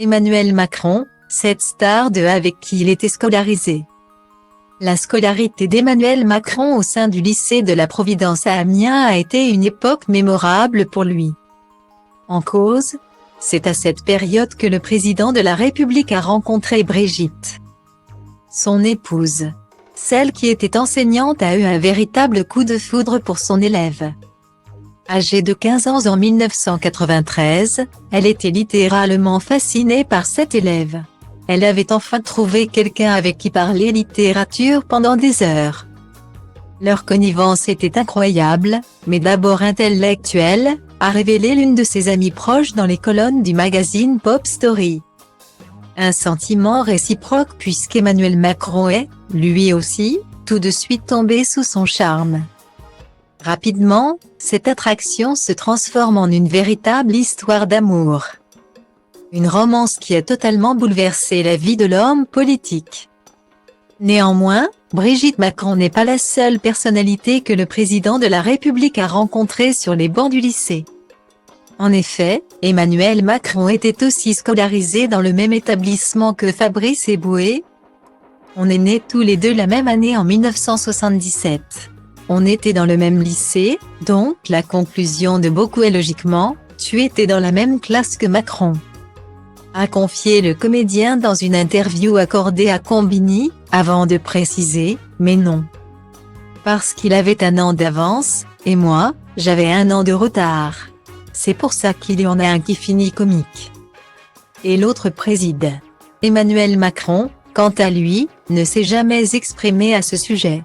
Emmanuel Macron, cette star de avec qui il était scolarisé. La scolarité d'Emmanuel Macron au sein du lycée de la Providence à Amiens a été une époque mémorable pour lui. En cause, c'est à cette période que le président de la République a rencontré Brigitte. Son épouse, celle qui était enseignante, a eu un véritable coup de foudre pour son élève. Âgée de 15 ans en 1993, elle était littéralement fascinée par cet élève. Elle avait enfin trouvé quelqu'un avec qui parler littérature pendant des heures. Leur connivence était incroyable, mais d'abord intellectuelle, a révélé l'une de ses amies proches dans les colonnes du magazine Pop Story. Un sentiment réciproque puisqu'Emmanuel Macron est, lui aussi, tout de suite tombé sous son charme. Rapidement, cette attraction se transforme en une véritable histoire d'amour. Une romance qui a totalement bouleversé la vie de l'homme politique. Néanmoins, Brigitte Macron n'est pas la seule personnalité que le président de la République a rencontrée sur les bancs du lycée. En effet, Emmanuel Macron était aussi scolarisé dans le même établissement que Fabrice Eboué. On est nés tous les deux la même année en 1977. On était dans le même lycée, donc la conclusion de beaucoup est logiquement, tu étais dans la même classe que Macron. A confié le comédien dans une interview accordée à Combini, avant de préciser, mais non. Parce qu'il avait 1 an d'avance, et moi, j'avais 1 an de retard. C'est pour ça qu'il y en a un qui finit comique. Et l'autre préside. Emmanuel Macron, quant à lui, ne s'est jamais exprimé à ce sujet.